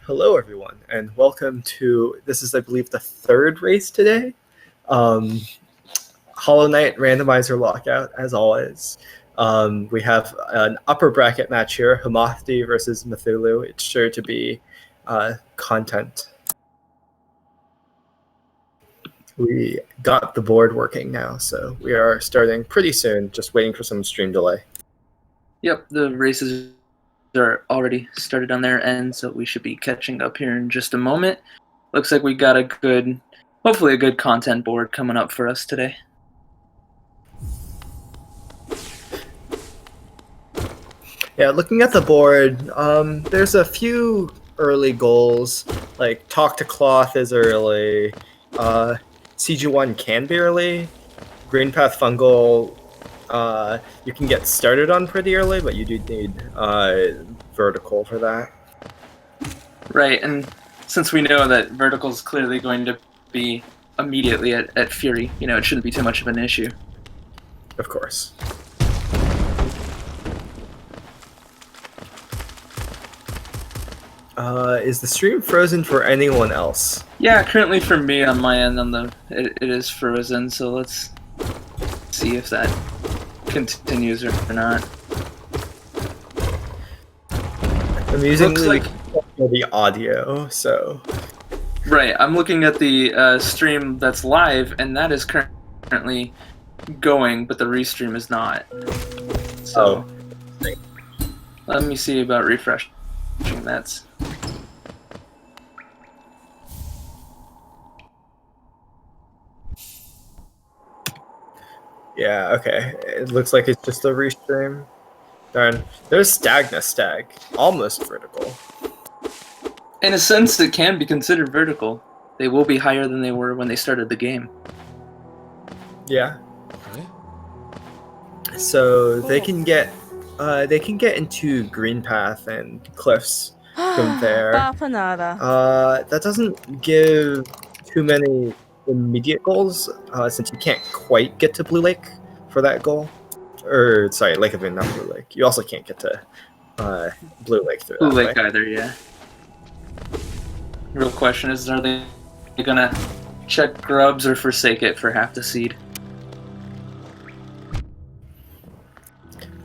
Hello, everyone, and welcome to this is, I believe, the third race today. Hollow Knight Randomizer Lockout, as always. We have an upper bracket match here, homothety versus mathulu. It's sure to be content. We got the board working now, so we are starting pretty soon, just waiting for some stream delay. Yep, the races are already started on their end, so we should be catching up here in just a moment. Looks like we got hopefully a good content board coming up for us today. Yeah, looking at the board, there's a few early goals, like Talk to Cloth is early, CG1 can be early, Green Path Fungal, you can get started on pretty early, but you do need vertical for that. Right, and since we know that vertical is clearly going to be immediately at Fury, it shouldn't be too much of an issue. Of course. Is the stream frozen for anyone else? Yeah, currently for me on my end, it is frozen, so let's see if that continues or not. Amusingly, the audio, so... Right, I'm looking at the stream that's live, and that is currently going, but the restream is not. So, let me see about refreshing that. Yeah, okay. It looks like it's just a restream. Darn. There's Stag. Almost vertical. In a sense, it can be considered vertical. They will be higher than they were when they started the game. Yeah. So they can get into Green Path and Cliffs from there. That doesn't give too many immediate goals, since you can't quite get to Blue Lake for that goal. Or, sorry, Lake of Moon, not Blue Lake. You also can't get to Blue Lake through Blue that Lake way. either, yeah. Real question is, are they gonna check Grubs or forsake it for half the seed?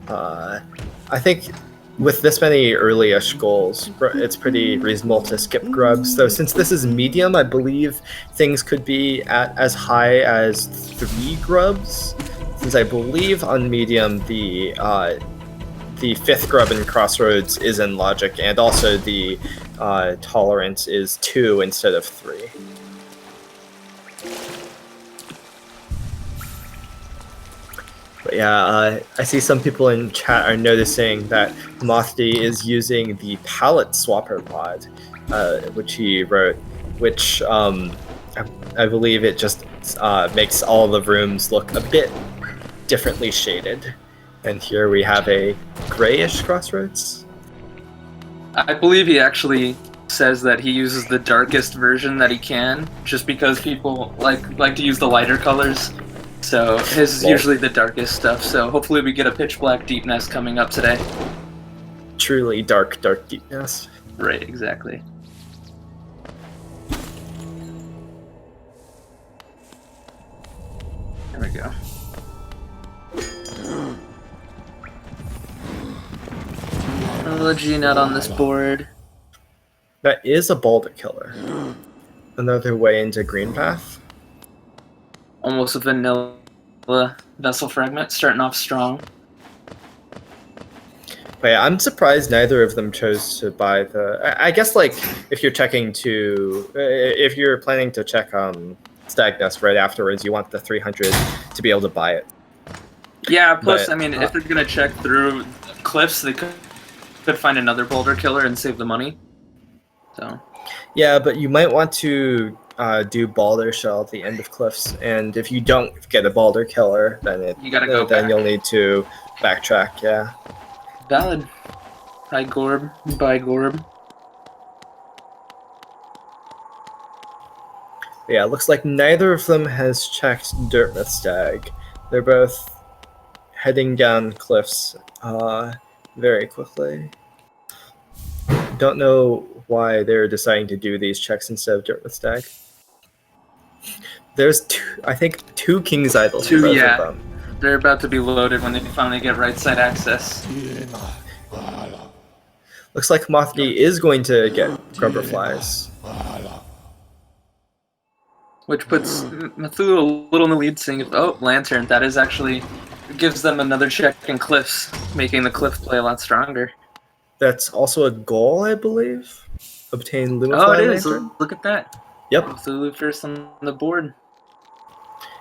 I think with this many early-ish goals, it's pretty reasonable to skip Grubs. Though since this is medium, I believe things could be at as high as 3 Grubs. Since I believe on medium the 5th Grub in Crossroads is in logic, and also the tolerance is 2 instead of 3. But yeah, I see some people in chat are noticing that Mothdy is using the palette swapper mod, which he wrote, which I believe it just makes all the rooms look a bit differently shaded. And here we have a grayish Crossroads. I believe he actually says that he uses the darkest version that he can, just because people like to use the lighter colors. So his is usually the darkest stuff, so hopefully we get a pitch black deepness coming up today. Truly dark deepness. Right, exactly. There we go. Trilogy not on this board. That is a boulder killer. Another way into Green Path. Almost a vanilla vessel fragment, starting off strong. But yeah, I'm surprised neither of them chose to buy the... I guess, like, if you're planning to check Stagnus right afterwards, you want the 300 to be able to buy it. Yeah, plus, I mean, if they're going to check through Cliffs, they could find another boulder killer and save the money. So. Yeah, but you might want to do Balder Shell at the end of Cliffs, and if you don't get a Balder killer, then you'll need to backtrack. Yeah. Valid. Hi Gorb. Bye Gorb. Yeah, it looks like neither of them has checked Dirtmouth Stag. They're both heading down Cliffs very quickly. Don't know why they're deciding to do these checks instead of Dirt with Stag. There's I think two King's Idols for both of them. They're about to be loaded when they finally get right side access. Looks like homothety is going to get Grubber Flies. Which puts Mathulu a little in the lead, seeing if, oh, Lantern, that is actually, gives them another check in Cliffs, making the Cliff play a lot stronger. That's also a goal, I believe. Obtain Lumify Oh, it is. Lantern. Look at that. Yep. Mathulu first on the board.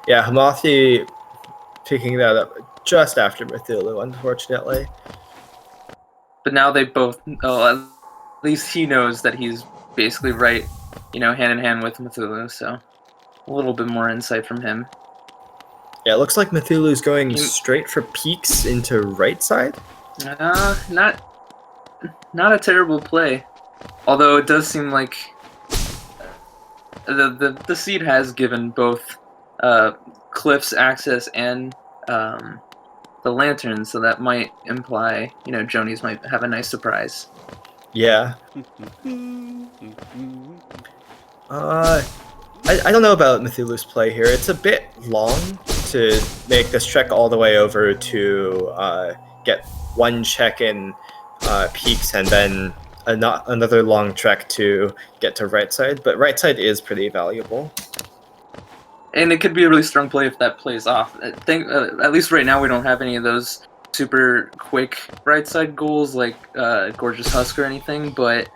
Yeah, homothety picking that up just after Mathulu, unfortunately. But now they both, at least he knows that he's basically right, hand in hand with Mathulu, so a little bit more insight from him. Yeah, it looks like Mathulu's going straight for peaks into right side. Not a terrible play. Although it does seem like the seed has given both Cliff's access and the Lantern, so that might imply, Jonies might have a nice surprise. Yeah. I don't know about Mathulu's play here. It's a bit long to make this trek all the way over to get one check in peaks and then another long trek to get to right side. But right side is pretty valuable. And it could be a really strong play if that plays off. I think, at least right now, we don't have any of those super quick right side goals like Gorgeous Husk or anything, but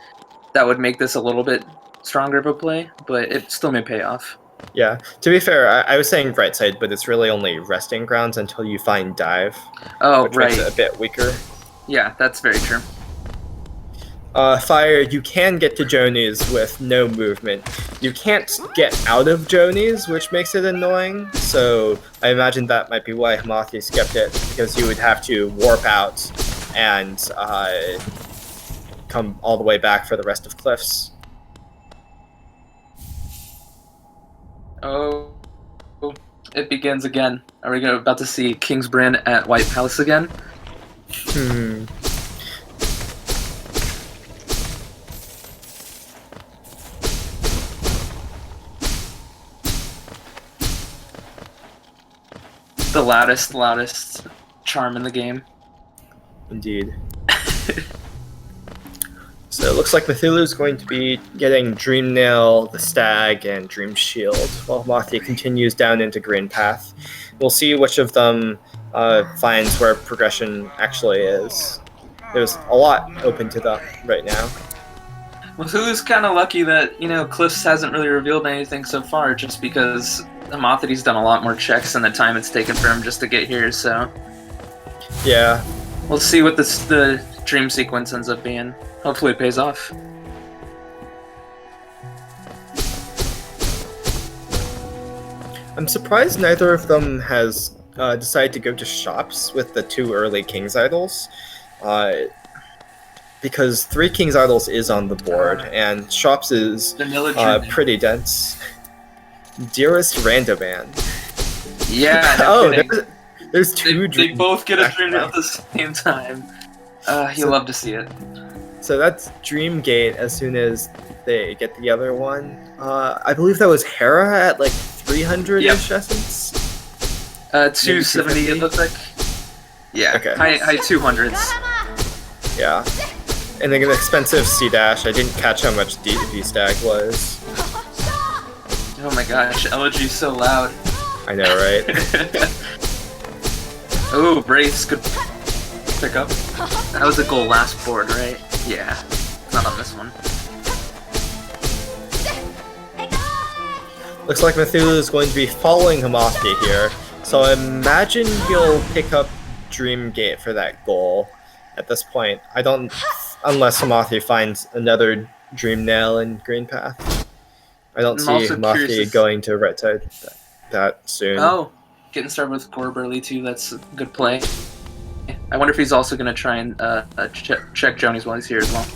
that would make this a little bit stronger of a play, but it still may pay off. Yeah, to be fair, I was saying right side, but it's really only resting grounds until you find dive. Oh, which right. makes it a bit weaker. Yeah, that's very true. Fire, you can get to Jonies with no movement. You can't get out of Jonies, which makes it annoying, so I imagine that might be why homothety skipped it, because you would have to warp out and come all the way back for the rest of Cliffs. Oh, it begins again. Are we about to see King's Brand at White Palace again? The loudest charm in the game. Indeed. So it looks like Mathulu's going to be getting Dream Nail, the Stag, and Dream Shield, while homothety continues down into Green Path. We'll see which of them finds where progression actually is. There's a lot open to them right now. Mathulu's kind of lucky that, Cliffs hasn't really revealed anything so far, just because homothety's done a lot more checks than the time it's taken for him just to get here, so... Yeah. We'll see what the dream sequence ends up being. Hopefully it pays off. I'm surprised neither of them has decided to go to shops with the two early King's Idols. Because 3 King's Idols is on the board, and shops is pretty dense. Dearest Randoman. Yeah, no there's two They both get a dream at the same time. You'll love to see it. So that's Dreamgate as soon as they get the other one. I believe that was Hera at like 300-ish essence? 270 it looks like. Yeah, okay. High 200s. Yeah. And then an expensive C-Dash. I didn't catch how much V-Stag was. Oh my gosh, Elegy's so loud. I know, right? Oh, Brace, good pick up. That was the goal last board, right? Yeah, not on this one. Looks like Mathulu is going to be following homothety here, so I imagine he'll pick up Dreamgate for that goal at this point. Unless homothety finds another Dream Nail in Green Path. I don't see homothety going to right side that soon. Oh, getting started with Gorb early too, that's a good play. I wonder if he's also going to try and check Jonies while he's here as well.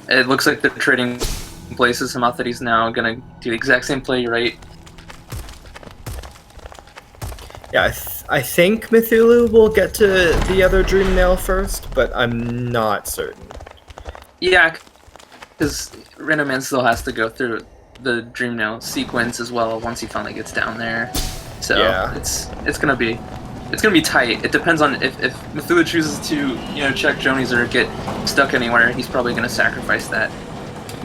It looks like they're trading places. Homothety's now going to do the exact same play, right? Yeah, I think Mathulu will get to the other Dream Nail first, but I'm not certain. Yeah, because Random Man still has to go through the Dream Nail sequence as well once he finally gets down there. So Yeah. it's gonna be tight. It depends on if Mathula chooses to check Jonies or get stuck anywhere. He's probably gonna sacrifice that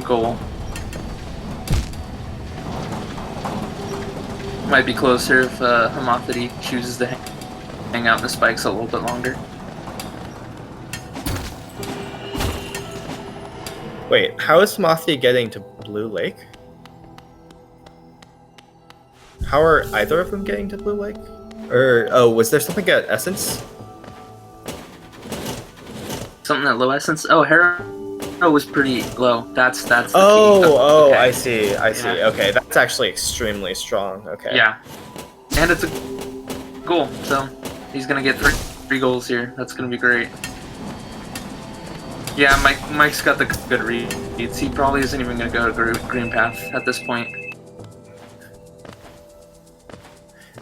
goal. Might be closer if homothety chooses to hang out in the spikes a little bit longer. Wait, how is homothety getting to Blue Lake? How are either of them getting to Blue Lake? Or, oh, was there something at Essence? Something at low essence? Oh, Hera was pretty low. That's the key. Oh, okay. I see. Okay, that's actually extremely strong. Okay. Yeah. And it's a goal, so he's gonna get three goals here. That's gonna be great. Yeah, Mike's got the good reads. He probably isn't even gonna go to green path at this point.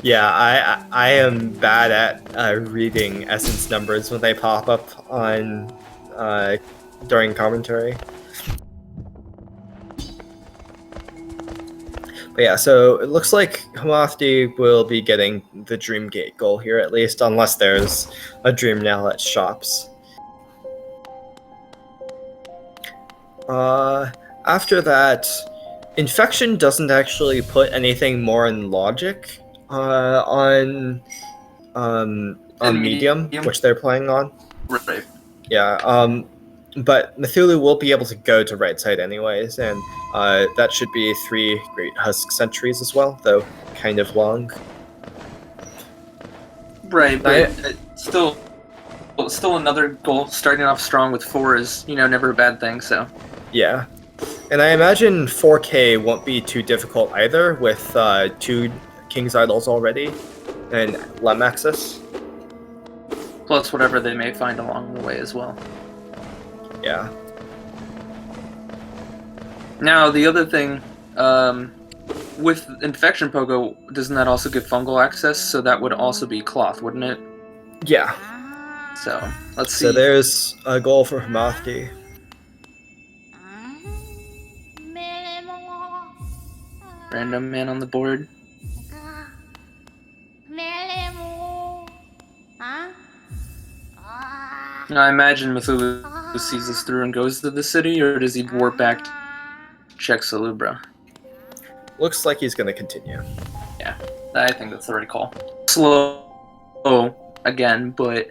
Yeah, I am bad at reading essence numbers when they pop up on during commentary. But yeah, so it looks like homothety will be getting the Dream Gate goal here at least, unless there's a Dream Nail at shops. After that, Infection doesn't actually put anything more in logic on medium, which they're playing on. Right. Yeah. But Mathulu will be able to go to right side anyways, and that should be 3 Great Husk Sentries as well, though kind of long. Right, but still another goal. Starting off strong with 4 is never a bad thing. So. Yeah. And I imagine 4K won't be too difficult either, with 2 King's Idols already and Lem Axis. Plus whatever they may find along the way as well. Yeah. Now the other thing, with Infection Pogo, doesn't that also give fungal access? So that would also be Cloth, wouldn't it? Yeah. So let's see. So there's a goal for homothety. Random Man on the board. Now, I imagine Mathulu sees this through and goes to the city, or does he warp back to check Salubra? Looks like he's going to continue. Yeah, I think that's the right call. Slow again, but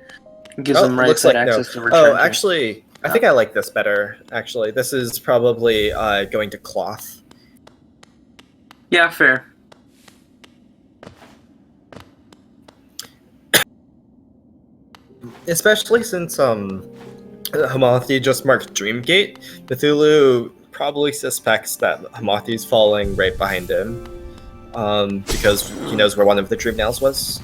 gives him right side access to return. Oh, actually, I think I like this better. Actually, this is probably going to Cloth. Yeah, fair. Especially since homothety just marked Dreamgate, Mathulu probably suspects that homothety's falling right behind him, because he knows where one of the Dream Nails was.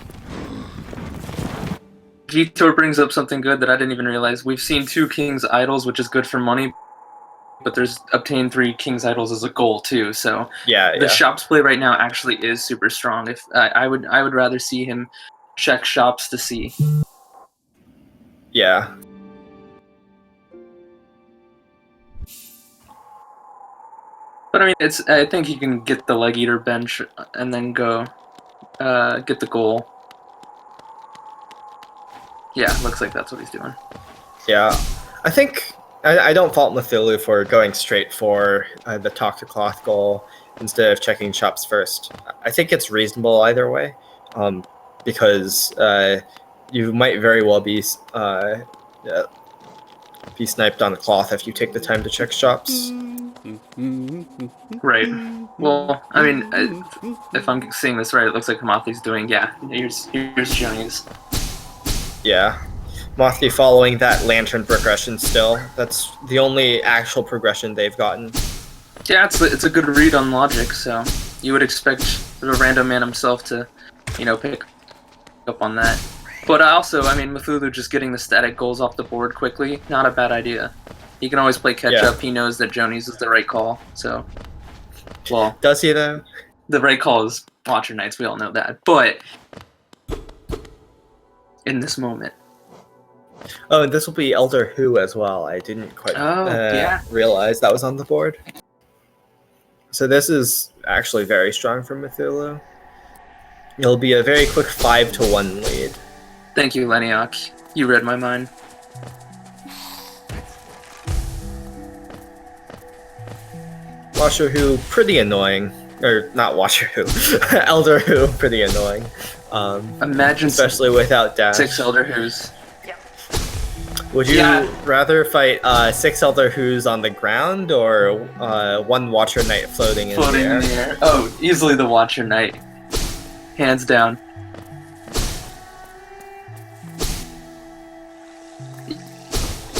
Vitor brings up something good that I didn't even realize. We've seen 2 King's Idols, which is good for money, but there's obtained 3 King's Idols as a goal too. So the shops play right now actually is super strong. If I would rather see him check shops to see. Yeah. But I mean, I think he can get the Leg Eater bench and then go get the goal. Yeah, looks like that's what he's doing. Yeah, I think I don't fault Mathulu for going straight for the Talk to Cloth goal instead of checking shops first. I think it's reasonable either way, because you might very well be sniped on the Cloth if you take the time to check shops. Right. Well, I mean, if I'm seeing this right, it looks like Homothety's doing, yeah, here's Jonies. Yeah. Homothety following that Lantern progression still. That's the only actual progression they've gotten. Yeah, it's a good read on logic, so you would expect the Random Man himself to, pick up on that. But also, I mean, Mathulu just getting the static goals off the board quickly, not a bad idea. He can always play catch-up. He knows that Jonies is the right call, so... Well... Does he, though? The right call is Watcher Knights, we all know that. But in this moment. Oh, and this will be Elder Who as well. I didn't quite realize that was on the board. So this is actually very strong for Mathulu. It'll be a very quick 5-1 lead. Thank you, Leniok. You read my mind. Watcher Who, pretty annoying. Or not Watcher Who, Elder Who, pretty annoying. Imagine especially without dash. 6 Elder Who's. Would you rather fight 6 Elder Who's on the ground or 1 Watcher Knight floating in the air? Oh, easily the Watcher Knight. Hands down.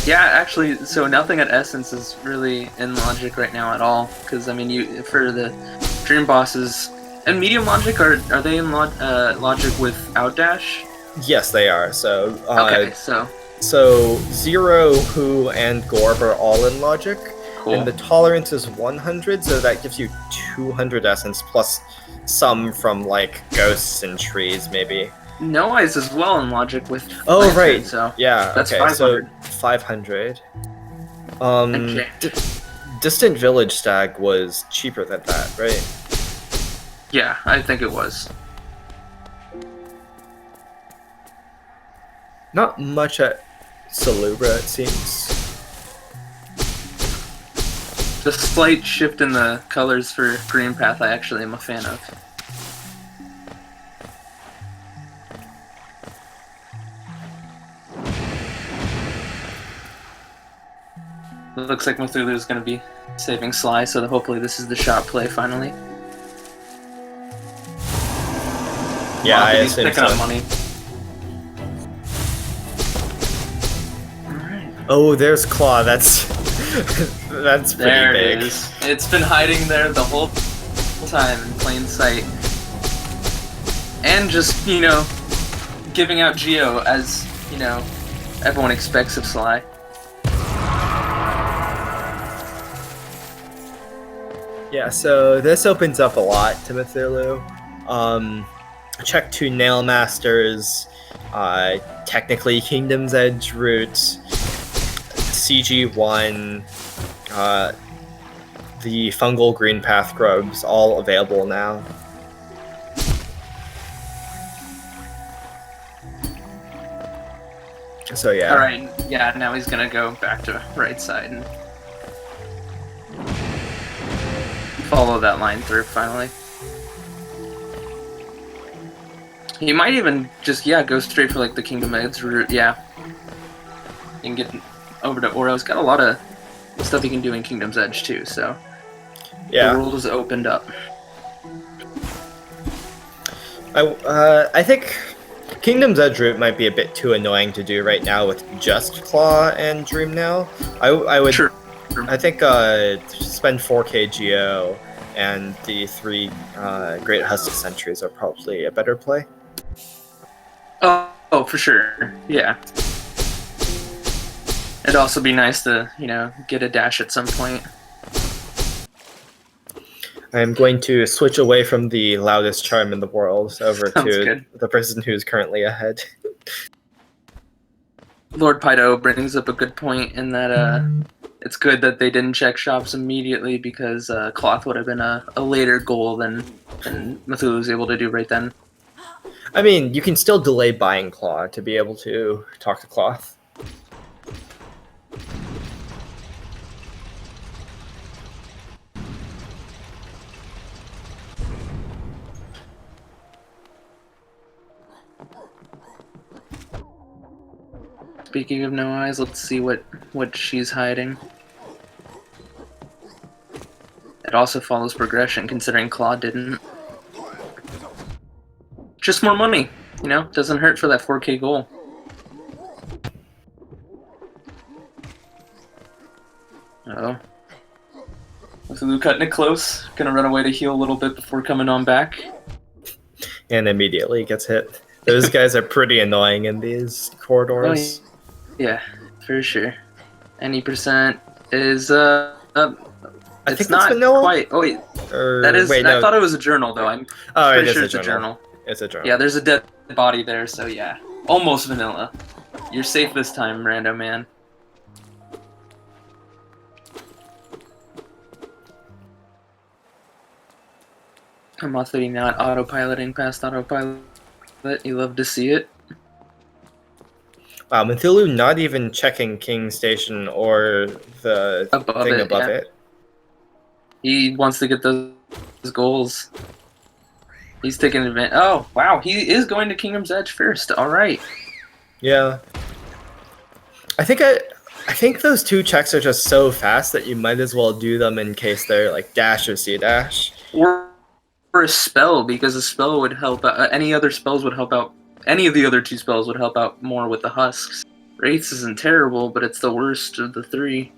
Yeah, actually, so nothing at Essence is really in logic right now at all. Because, I mean, for the Dream Bosses... And Medium Logic, are they in logic without dash? Yes, they are. So, okay, So, Zero, Who, and Gorb are all in logic. Cool. And the tolerance is 100, so that gives you 200 essence, plus some from, like, ghosts and trees, maybe. No Eyes as well in logic with Lantern, right. So yeah, that's okay, 500. So 500. Okay. Distant Village Stag was cheaper than that, right? Yeah, I think it was. Not much at Salubra, it seems. The slight shift in the colors for Green Path I actually am a fan of. It looks like Mathulu is going to be saving Sly, so hopefully this is the shot play finally. Yeah, I he's picking up money. Oh, there's Claw. That's that's pretty there big. It is. It's been hiding there the whole time in plain sight, and just giving out Geo as everyone expects of Sly. Yeah, so this opens up a lot to Mathulu. Check 2 Nail Masters, technically Kingdom's Edge route, CG1, the Fungal Green Path Grubs, all available now. So yeah. Alright, yeah, now he's gonna go back to right side and follow that line through finally. He might even just, go straight for like the Kingdom Edge route, yeah. You can get over to Oro. He's got a lot of stuff he can do in Kingdom's Edge too, so yeah. The world is opened up. I think Kingdom's Edge route might be a bit too annoying to do right now with just Claw and Dream Nail. I would Sure. I think spend 4k Geo and the 3 Great Husk of Sentries are probably a better play. Oh, for sure. Yeah. It'd also be nice to, get a dash at some point. I'm going to switch away from the loudest charm in the world over to the person who's currently ahead. Lord Pydo brings up a good point in that it's good that they didn't check shops immediately because Cloth would have been a later goal than Mathulu was able to do right then. I mean, you can still delay buying Claw to be able to talk to Cloth. Speaking of No Eyes, let's see what she's hiding. It also follows progression, considering Claw didn't. Just more money, doesn't hurt for that 4k goal. Uh-oh. Mathulu cutting it close. Gonna run away to heal a little bit before coming on back. And immediately gets hit. Those guys are pretty annoying in these corridors. Yeah, for sure. Any percent is I it's think not that's vanilla? quite. Oh wait, that is. Wait, I no. thought it was a journal though. I'm Oh, pretty it sure is it's a journal. It's a journal. Yeah, there's a dead body there, so yeah. almost vanilla. You're safe this time, Rando Man. Homothety not autopiloting past autopilot. You love to see it. Wow, Mathulu not even checking King Station or the thing above it. He wants to get those goals. He's taking advantage. Oh, wow, he is going to Kingdom's Edge first. All right. Yeah. I think those 2 checks are just so fast that you might as well do them in case they're like dash or C dash. Or a spell, because a spell would help out. Any other spells would help out. Any of the other 2 spells would help out more with the husks. Wraiths isn't terrible, but it's the worst of the 3.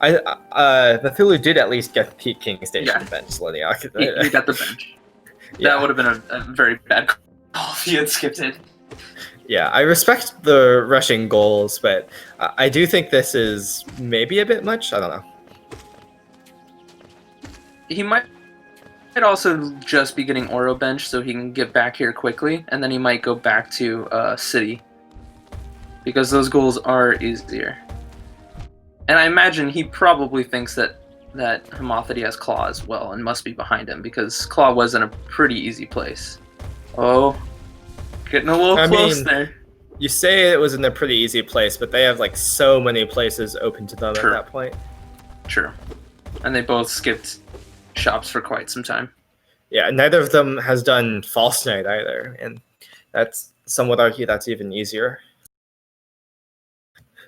Mathulu did at least get the King Station bench, Leniak. He got the bench. Yeah. That would have been a very bad call if he had skipped it. Yeah, I respect the rushing goals, but I do think this is maybe a bit much. I don't know. He might also just be getting Oro bench so he can get back here quickly, and then he might go back to City. Because those goals are easier. And I imagine he probably thinks that Homothety has Claw as well and must be behind him, because Claw was in a pretty easy place. Oh, getting a little close there. You say it was in a pretty easy place, but they have like so many places open to them at that point. True. And they both skipped shops for quite some time. Yeah, neither of them has done False Knight either, and some would argue that's even easier.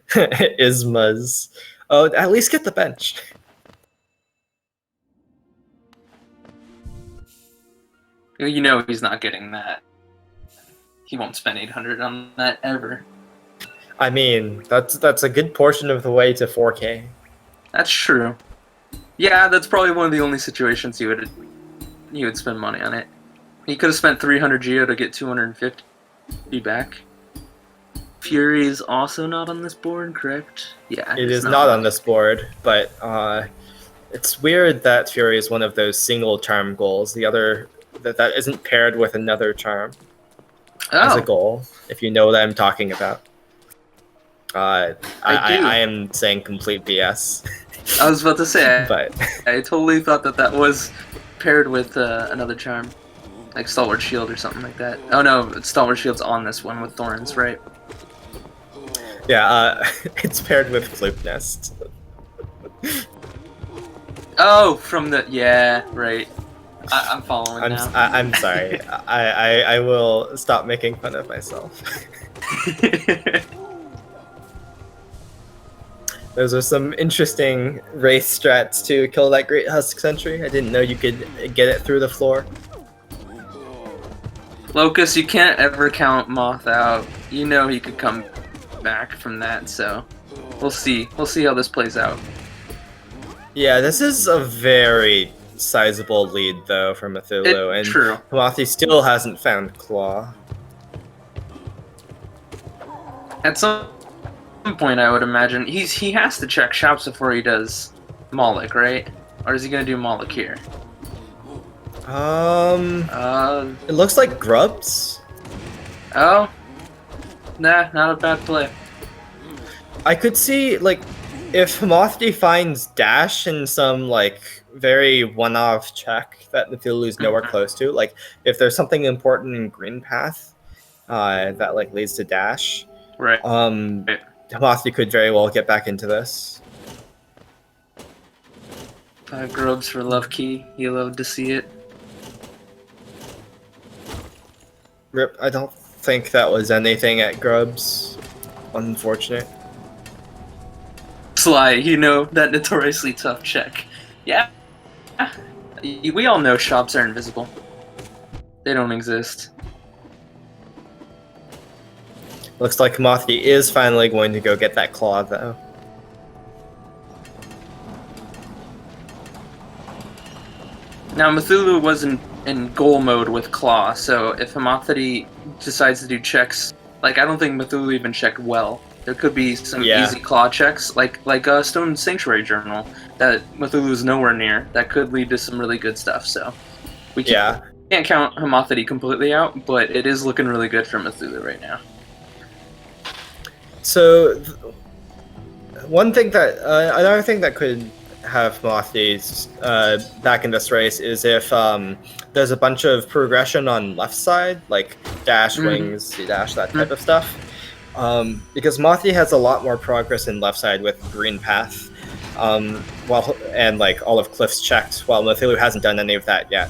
Ismas. Oh, at least get the bench. You know he's not getting that. He won't spend 800 on that ever. I mean, that's a good portion of the way to 4K. That's true. Yeah, that's probably one of the only situations he would spend money on it. He could have spent 300 Geo to get 250 back. Fury is also not on this board, correct? Yeah. It is not on this board, but it's weird that Fury is one of those single charm goals. The other that isn't paired with another charm as a goal, if you know what I'm talking about. I am saying complete BS. I was about to say, but I totally thought that was paired with another charm, like Stalwart Shield or something like that. Oh no, Stalwart Shield's on this one with Thorns, right? Yeah, it's paired with Fluke Nest. Oh, from the right. I'm following now. I'm sorry. I will stop making fun of myself. Those are some interesting Wraith strats to kill that Great Husk Sentry. I didn't know you could get it through the floor. Locust, you can't ever count Moth out. You know he could come back from that, so we'll see. We'll see how this plays out. Yeah, this is a very sizable lead, though, for Mathulu, and true. Homothety still hasn't found Claw. At some point, I would imagine he has to check shops before he does Moloch, right? Or is he gonna do Moloch here? It looks like Grubs. Oh, nah, not a bad play. I could see, like, if Homothety finds Dash in some, like, very one-off check that Mathulu's nowhere close to, like, if there's something important in Green Path that, like, leads to Dash, right. Homothety could very well get back into this. 5 Grubs for Love Key. You love to see it. Rip, I don't think that was anything at Grubs. Unfortunate. Sly, you know, that notoriously tough check. Yeah. We all know shops are invisible. They don't exist. Looks like Homothety is finally going to go get that Claw, though. Now, Mathulu wasn't in goal mode with Claw, so if Homothety decides to do checks, like, I don't think Mathulu even checked well. There could be some easy Claw checks, like Stone Sanctuary Journal, that Mathulu's nowhere near, that could lead to some really good stuff, so we can can't count homothety completely out, but it is looking really good for Mathulu right now. So, another thing that could have homotheties back in this race is if there's a bunch of progression on left side, like dash, wings, C-dash, that type of stuff. Because Mothi has a lot more progress in left side with green path, and like all of Cliff's checked, while Mathulu hasn't done any of that yet.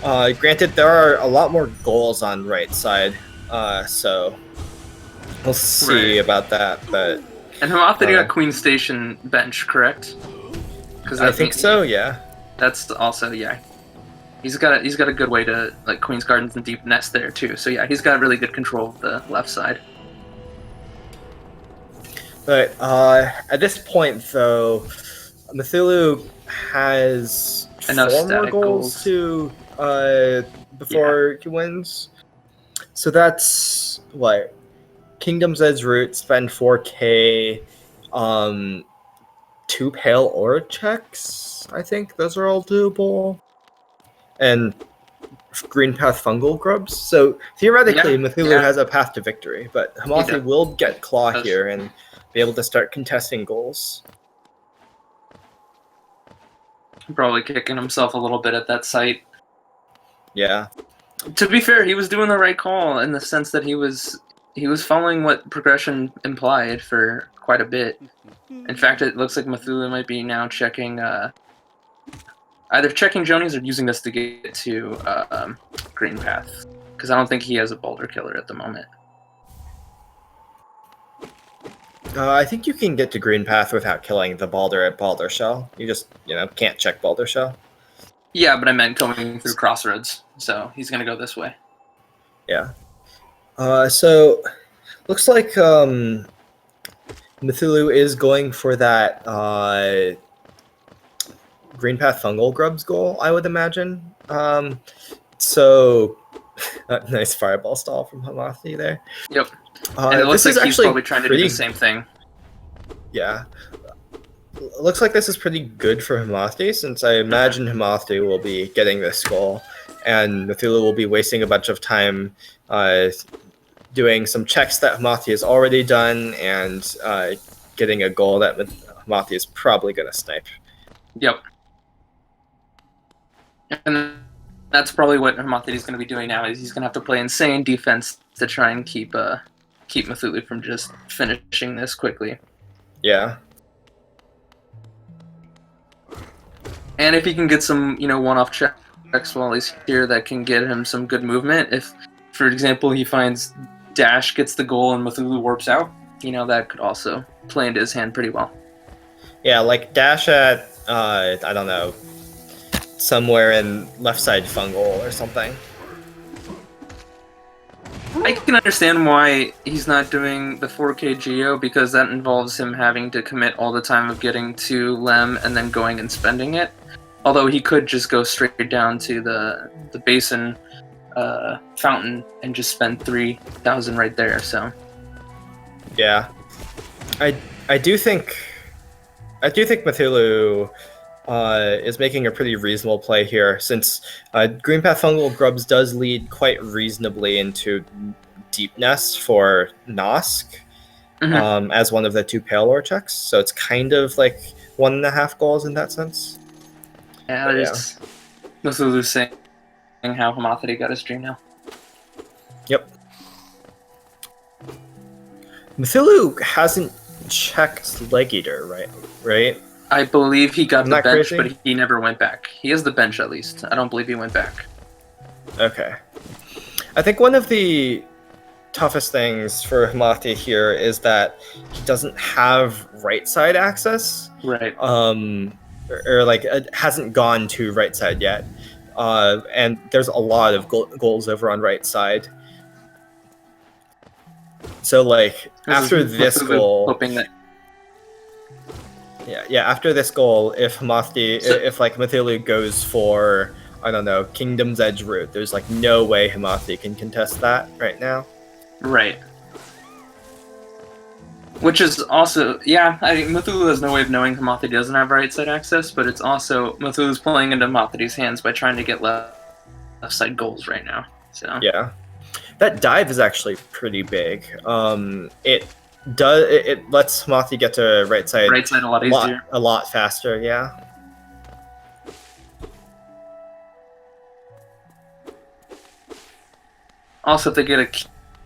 Granted, there are a lot more goals on right side, so we'll see about that. But and homothety got Queen Station bench, correct? I think so. Yeah. That's also He's got a good way to like Queen's Gardens and Deep Nest there too. So yeah, he's got really good control of the left side. But at this point, though, Mathulu has enough 4 more static goals to before he wins. So that's what Kingdom's Edge route, spend 4K, 2 Pale Aura checks. I think those are all doable, and Green Path Fungal Grubs. So theoretically, Mathulu has a path to victory, but Hamathi will get Claw here and be able to start contesting goals. Probably kicking himself a little bit at that site. Yeah. To be fair, he was doing the right call in the sense that he was following what progression implied for quite a bit. In fact, it looks like Mathulu might be now checking, either checking Jonies or using this to get to Green Path, because I don't think he has a Boulder Killer at the moment. I think you can get to Green Path without killing the Balder at Balder Shell. You just, can't check Balder Shell. Yeah, but I meant going through Crossroads, so he's going to go this way. Yeah. So, looks like Mathulu is going for that Green Path Fungal Grubs goal, I would imagine. So, nice Fireball stall from Hamathi there. Yep. And it looks like he's probably trying to do the same thing. Yeah. It looks like this is pretty good for Hamathi, since I imagine Hamathi will be getting this goal, and Mathulu will be wasting a bunch of time doing some checks that Hamathi has already done, and getting a goal that Hamathi is probably going to snipe. Yep. And that's probably what Hamathi is going to be doing now, is he's going to have to play insane defense to try and keep Mathulu from just finishing this quickly. Yeah. And if he can get some, one-off checks while he's here that can get him some good movement, if, for example, he finds Dash gets the goal and Mathulu warps out, that could also play into his hand pretty well. Yeah, like Dash at, I don't know, somewhere in left side Fungal or something. I can understand why he's not doing the 4K Geo, because that involves him having to commit all the time of getting to Lem and then going and spending it. Although he could just go straight down to the basin fountain and just spend 3,000 right there. So yeah, I do think Mathulu is making a pretty reasonable play here, since Green Path Fungal Grubs does lead quite reasonably into Deep Nest for Nosk as one of the 2 Pale Lore checks, so it's kind of like 1.5 goals in that sense. Yeah, there's Mathulu saying how Hamathi got his dream now. Yep. Mathulu hasn't checked Leg Eater, right? I believe he got the bench, crazy? but he never went back. He has the bench at least. I don't believe he went back. Okay. I think one of the toughest things for Hamathi here is that he doesn't have right side access. Right. Or like it hasn't gone to right side yet. And there's a lot of goals over on right side. So like after this goal, hoping that. Yeah. After this goal, if Mathulu goes for, I don't know, Kingdom's Edge route, there's like no way Hamathi can contest that right now. Right. Which is also, Mathulu has no way of knowing Hamathi doesn't have right side access, but it's also Mathulu's playing into Hamathiti's hands by trying to get left left side goals right now. So Yeah, that dive is actually pretty big. It lets Mothi get to right side a lot easier. a lot faster. Yeah. Also, if they get a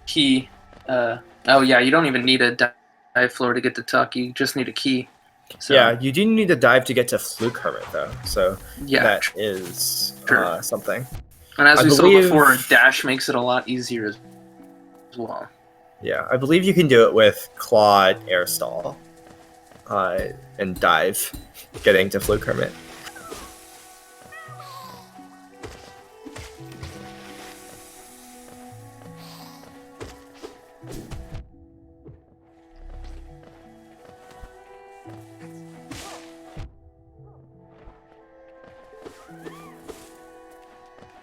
key, oh yeah, you don't even need a dive floor to get to tuck. You just need a key. So, Yeah, you do need a dive to get to Fluke Hermit though. So yeah, that is something. And as I we believe- saw before, dash makes it a lot easier as well. Yeah, I believe you can do it with Clawed Air Stall and dive, getting to Fluke Hermit.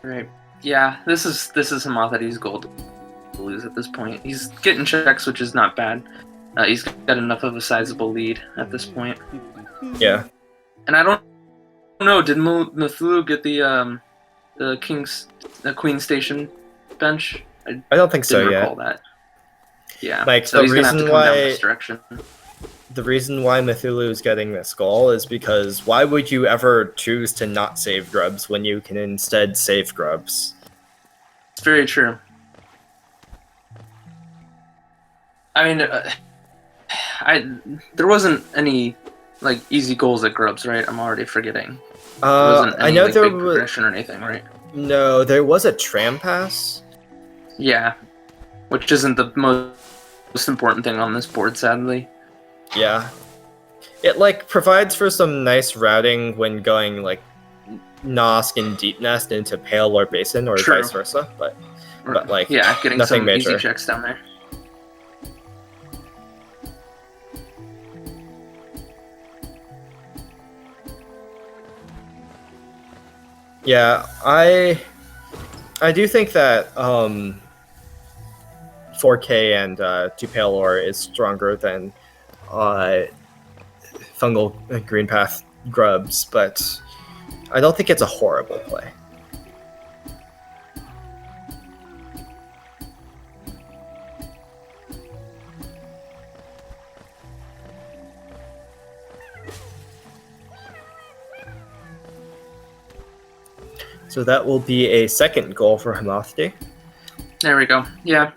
Right. Yeah, this is Homothety's goal to lose at this point. He's getting checks, which is not bad. He's got enough of a sizable lead at this point. Yeah. And I don't know, did Mathulu get the Queen Station bench? I don't think so didn't yet. recall that. Yeah. Like, so the he's gonna have to reason come down why- this direction. The reason why Mathulu is getting this goal is because why would you ever choose to not save grubs when you can instead save grubs? It's very true. I mean, there wasn't any like easy goals at grubs, right? I'm already forgetting. There wasn't any, I know like, there big was progression or anything, right? no. There was a tram pass. Yeah, which isn't the most important thing on this board, sadly. Yeah, it like provides for some nice routing when going like Nosk and Deep Nest into Pale or Basin or True. vice versa. But like, yeah, getting nothing some major. easy checks down there. Yeah, I do think that 4K and Tupalor is stronger than Fungal Green Path Grubs, but I don't think it's a horrible play. So that will be a second goal for Homothety. There we go. Yeah.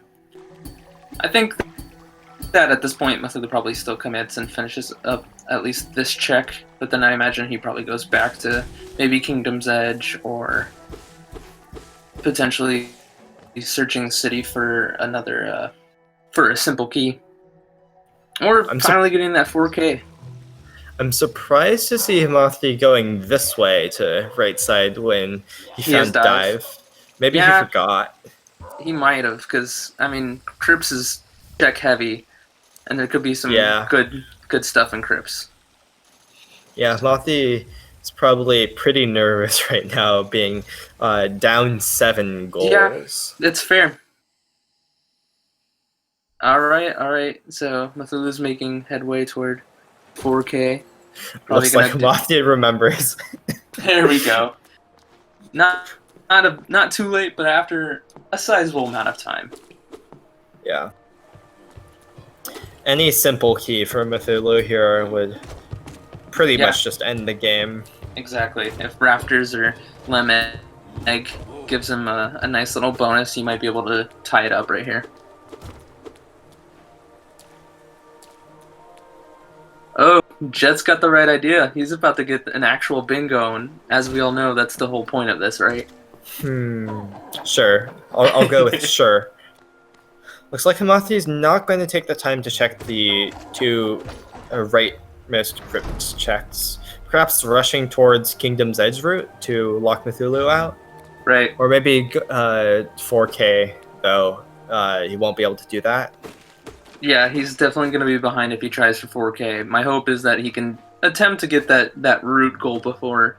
I think that at this point, Mathulu probably still commits and finishes up at least this check, but then I imagine he probably goes back to maybe Kingdom's Edge or potentially searching the city for another, for a simple key. Or finally getting that 4K. I'm surprised to see Homothety going this way to right side when he found dive. Maybe he forgot. He might have, because, I mean, Crypts is check heavy, and there could be some good stuff in Crypts. Yeah, Homothety is probably pretty nervous right now, being down 7 goals. Yeah, it's fair. Alright, so Mathulu's making headway toward 4K. Looks like Homothety remembers. There we go. Not too late, but after a sizable amount of time. Yeah. Any simple key for Mathulu here would pretty much just end the game. Exactly. If Rafters or Lemon Egg gives him a nice little bonus, he might be able to tie it up right here. Oh, Jet's got the right idea. He's about to get an actual bingo, and as we all know, that's the whole point of this, right? Sure. I'll go with sure. Looks like Homothety's not going to take the time to check the two rightmost crypt checks. Perhaps rushing towards Kingdom's Edge route to lock Mathulu out. Right. Or maybe 4K, though. He won't be able to do that. Yeah, he's definitely going to be behind if he tries for 4K. My hope is that he can attempt to get that root goal before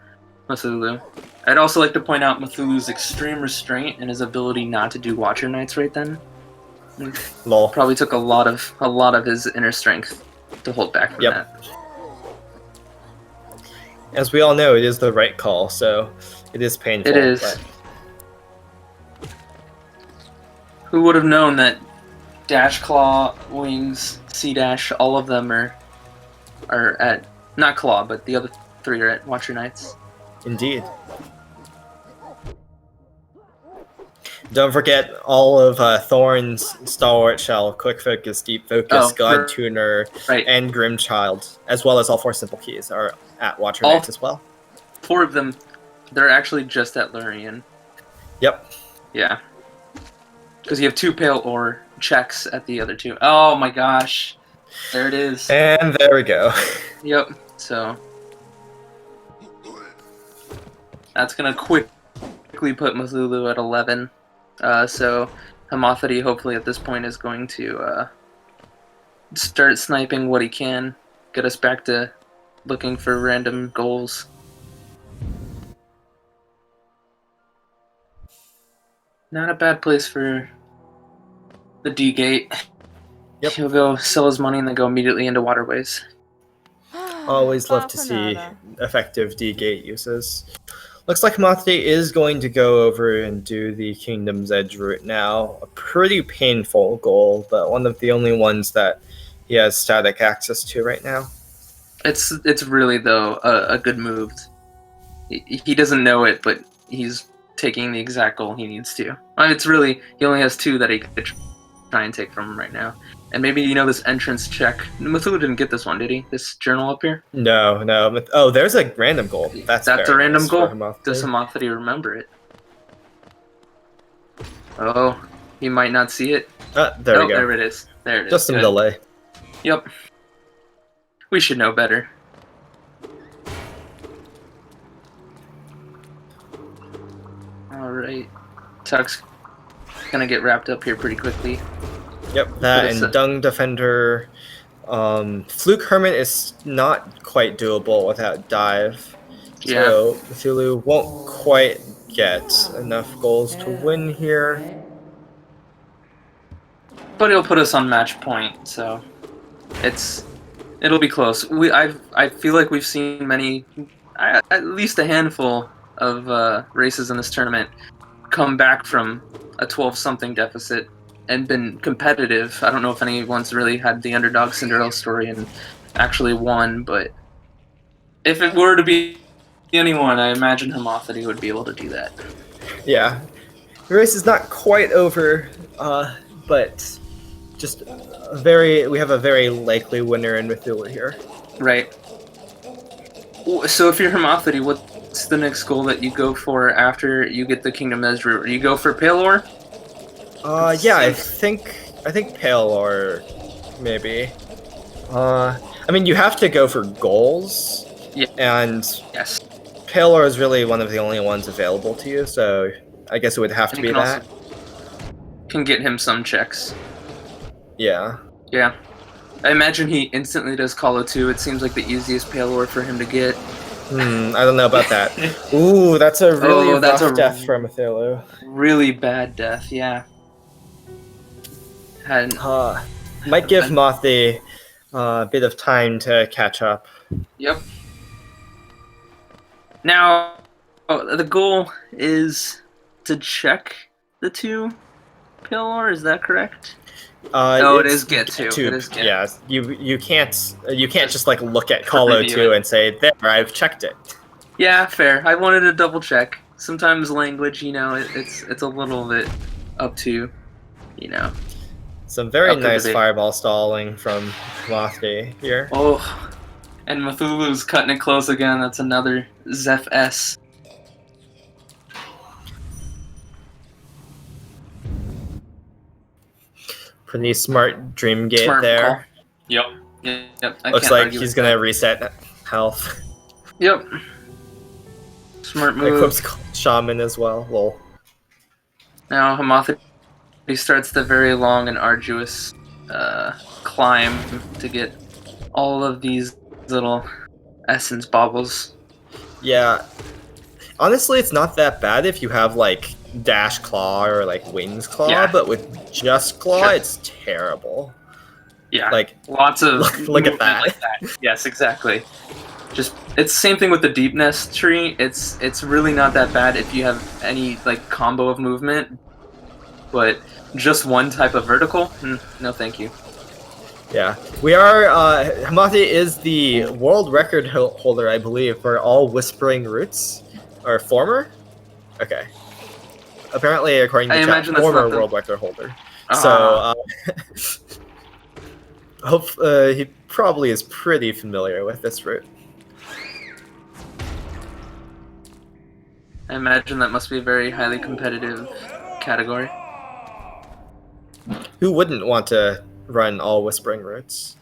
Mathulu. I'd also like to point out Mathulu's extreme restraint and his ability not to do Watcher Knights right then. Lol. Probably took a lot of his inner strength to hold back from that. As we all know, it is the right call, so it is painful. It is. But Who would have known that Dash, Claw, Wings, C Dash, all of them are at, not Claw, but the other 3 are at Watcher Knights. Indeed. Don't forget all of Thorn's Stalwart Shell, Quick Focus, Deep Focus, God Tuner, and Grimchild, as well as all 4 Simple Keys are at Watcher Knights as well. 4 of them, they're actually just at Lurian. Yep. Yeah. Because you have 2 Pale Ore checks at the other 2. Oh my gosh. There it is. And there we go. Yep. So that's going to quickly put Mathulu at 11. So homothety hopefully at this point is going to start sniping what he can, get us back to looking for random goals. Not a bad place for the D gate. Yep. He'll go sell his money and then go immediately into waterways. Always love to see effective D gate uses. Looks like homothety is going to go over and do the Kingdom's Edge route now. A pretty painful goal, but one of the only ones that he has static access to right now. It's really, though, a good move. He doesn't know it, but he's taking the exact goal he needs to. I mean, it's really, he only has 2 that he could try and take from him right now. And maybe, you know, this entrance check. Mathulu didn't get this one, did he? This journal up here? No. Oh, there's a random goal. That's a random nice goal? Homothety. Does homothety remember it? Oh, he might not see it. There we go. There it is. There it is. Just some delay. Yep. We should know better. Alright. Tuck's gonna get wrapped up here pretty quickly. Yep, that and Dung Defender. Fluke Hermit is not quite doable without Dive. Yeah. So Cthulhu won't quite get enough goals to win here. But he'll put us on match point, so it'll be close. I feel like we've seen many, at least a handful of races in this tournament come back from a 12-something deficit and been competitive. I don't know if anyone's really had the underdog Cinderella story and actually won, but if it were to be anyone, I imagine homothety would be able to do that. Yeah. The race is not quite over, but just we have a very likely winner in Mathulu here. Right. So if you're homothety, what's the next goal that you go for after you get the Kingdom Edge route? You go for Pale Ore? Yeah, I think Pale Ore, maybe. I mean, you have to go for goals. Yeah. And yes, Pale Ore is really one of the only ones available to you, so I guess it would have to be that. Can get him some checks. Yeah. Yeah. I imagine he instantly does Call of 2. It seems like the easiest Pale Ore for him to get. I don't know about that. Ooh, that's a really rough death for Mathulu. Really bad death, yeah. Might give Mothi a bit of time to catch up. Yep. Now, the goal is to check the 2 Pale Ore, is that correct? It is get to. It is get. Yeah, you can't just like look at Call 2 and say, there, I've checked it. Yeah, fair. I wanted to double check. Sometimes language, you know, it's a little bit up to, you know. Some very nice fireball stalling from Mothty here. Oh, and Mathulu's cutting it close again. That's another Zeph S. Pretty smart dream gate Smart there. Call. Yep. Looks like he's gonna reset health. Yep. Smart move. Equips Shaman as well. Lol. Now homothety starts the very long and arduous climb to get all of these little essence baubles. Yeah. Honestly, it's not that bad if you have like Dash Claw or like Wings Claw, Yeah. but with just Claw, it's terrible. Yeah, like lots of look at that. like that. Yes, exactly. Just it's the same thing with the Deep Nest tree. It's really not that bad if you have any like combo of movement, but just one type of vertical? No, thank you. Yeah, we are. Homothety is the world record holder, I believe, for all whispering roots, or former. Okay. Apparently, according to I chat, imagine that's former not the. world record holder. So, he probably is pretty familiar with this route. I imagine that must be a very highly competitive category. Who wouldn't want to run all whispering routes?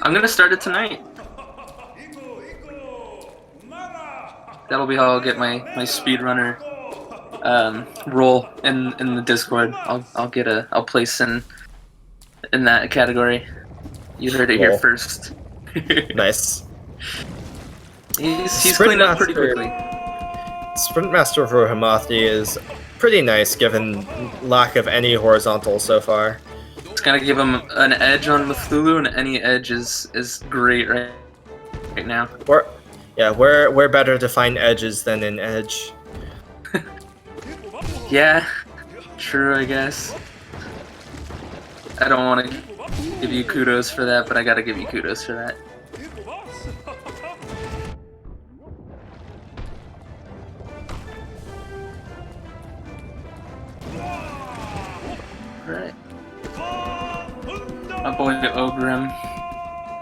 I'm gonna start it tonight. That'll be how I'll get my speedrunner role in the Discord. I'll place in that category. You heard it here first. Nice. He's cleaned up pretty quickly. Sprint Master for Homothety is pretty nice given lack of any horizontal so far. It's gonna give him an edge on mathulu, and any edge is great right now. We're better to find edges than an edge. Yeah, true, I guess. I don't want to give you kudos for that, but I gotta give you kudos for that. Right. My boy Ogrim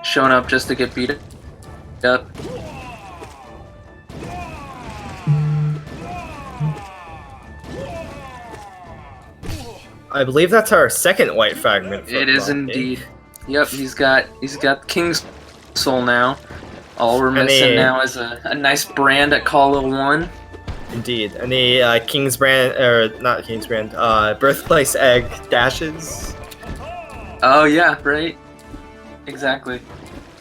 showing up just to get beat up. I believe that's our second white fragment. It is indeed. Yep, he's got King's Soul now. All we're missing now is a nice brand at Call 1. Indeed. And the King's Brand, or not King's Brand, Birthplace Egg dashes. Oh yeah, right. Exactly.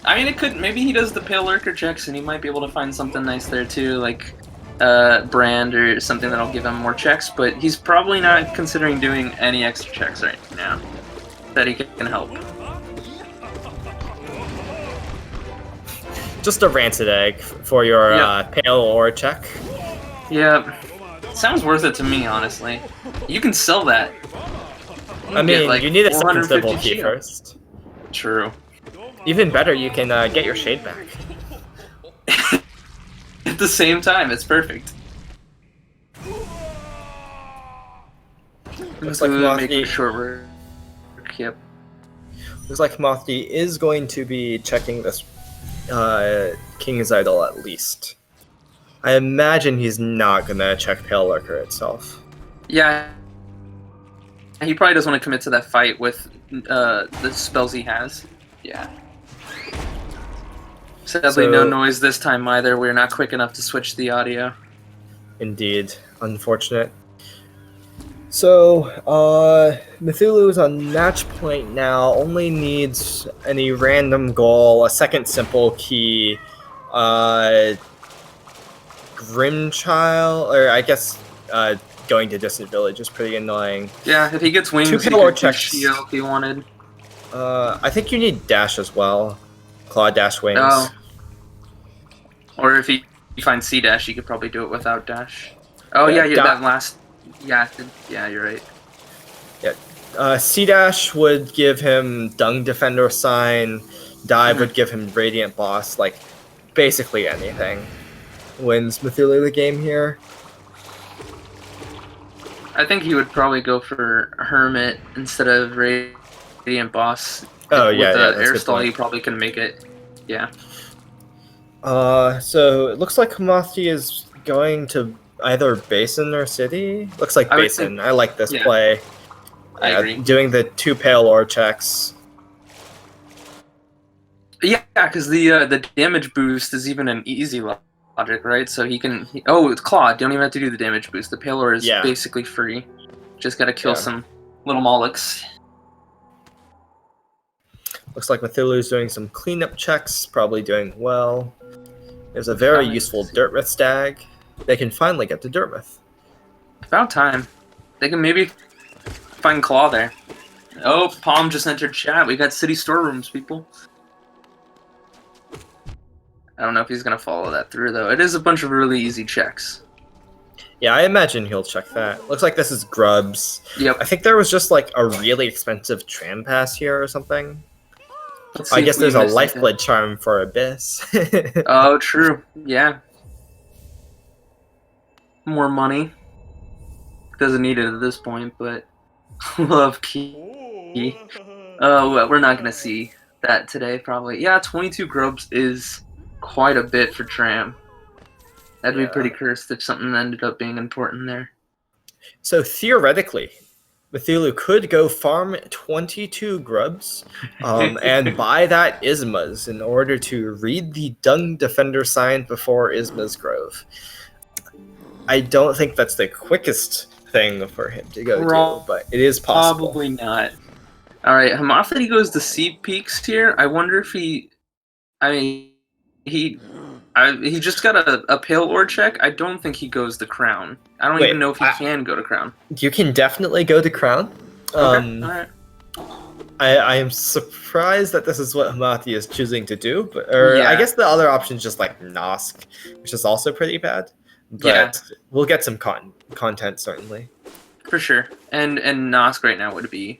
I mean, it could, maybe he does the Pale Lurker checks and he might be able to find something nice there too, like brand or something that'll give him more checks, but he's probably not considering doing any extra checks right now that he can help. Just a Rancid Egg for your Pale Ore check. Yeah, sounds worth it to me, honestly. You can sell that. I mean, you need a second civil key first. True. Even better, you can get your shade back. At the same time, it's perfect. Looks like Homothety, short work. Yep. Looks like Homothety is going to be checking this King's Idol at least. I imagine he's not gonna check Pale Lurker itself. Yeah. He probably doesn't want to commit to that fight with the spells he has. Yeah. Sadly, no noise this time either. We're not quick enough to switch the audio. Indeed. Unfortunate. So, Mathulu is on match point now. Only needs any random goal, a second simple key, Grimchild, or I guess going to Distant Village is pretty annoying. Yeah, if he gets wings, 2 he Pale could shield if he wanted. I think you need dash as well. Claw dash wings. Oh. Or if he finds C dash, he could probably do it without dash. Oh yeah, that last. Yeah, you're right. Yeah, C dash would give him Dung Defender sign. Dive would give him Radiant Boss. Like basically anything wins Mathulu the game here. I think he would probably go for Hermit instead of Radiant Boss. Oh with yeah, the air stall, he probably can make it. Yeah. So it looks like Homothety is going to either Basin or City. Looks like Basin. I like this play. I agree. Doing the 2 Pale Ore checks. Yeah, because the damage boost is even an easy logic, right? So he can. It's Claw. Don't even have to do the damage boost. The Pale Ore is basically free. Just gotta kill some little Molochs. Looks like Mathulu's doing some cleanup checks, probably doing well. There's a very useful Dirtmouth stag. They can finally get to Dirtmouth. About time. They can maybe find Claw there. Oh, Palm just entered chat. We got city storerooms, people. I don't know if he's going to follow that through, though. It is a bunch of really easy checks. Yeah, I imagine he'll check that. Looks like this is Grubs. Yep. I think there was just like a really expensive tram pass here or something. Let's see I if guess we there's a missed anything. lifeblood charm for Abyss. Oh, true. Yeah. More money. Doesn't need it at this point, but love key. Oh, well, we're not gonna see that today, probably. Yeah, 22 grubs is quite a bit for Tram. That'd be pretty cursed if something ended up being important there. So theoretically, Mathulu could go farm 22 grubs and buy that Isma's in order to read the Dung Defender sign before Isma's Grove. I don't think that's the quickest thing for him to go do, but it is possible. Probably not. All right, homothety goes to Sea Peaks here. I wonder if he just got a pale ore check. I don't think he goes to Crown. I don't even know if he can go to Crown. You can definitely go to Crown. Okay, all right. I am surprised that this is what Hamathi is choosing to do, but I guess the other option is just like Nosk, which is also pretty bad. But we'll get some content certainly. For sure. And Nosk right now would be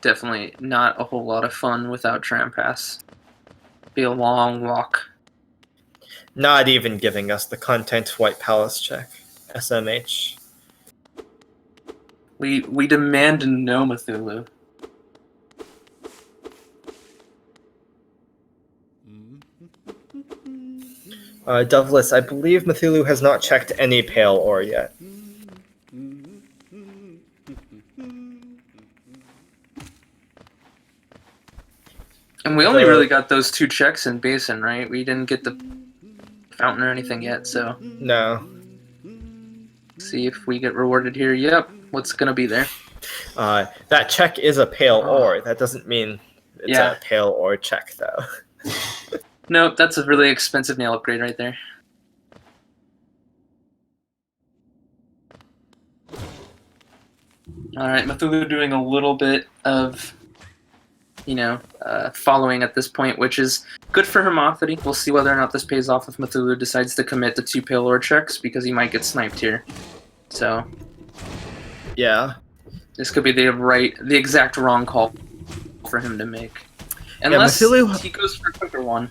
definitely not a whole lot of fun without Tram Pass. Be a long walk. Not even giving us the content White Palace check. SMH. We demand no Mathulu. Doveless, I believe Mathulu has not checked any pale ore yet. And we only really got those 2 checks in Basin, right? We didn't get the fountain or anything yet, so... No. See if we get rewarded here. Yep, what's gonna be there? That check is a pale ore. That doesn't mean it's a pale ore check, though. Nope, that's a really expensive nail upgrade right there. Alright, Mathulu doing a little bit of, following at this point, which is good for Homothety. We'll see whether or not this pays off if Mathulu decides to commit the 2 pale ore checks, because he might get sniped here. So, yeah. This could be the exact wrong call for him to make. Unless he goes for a quicker one.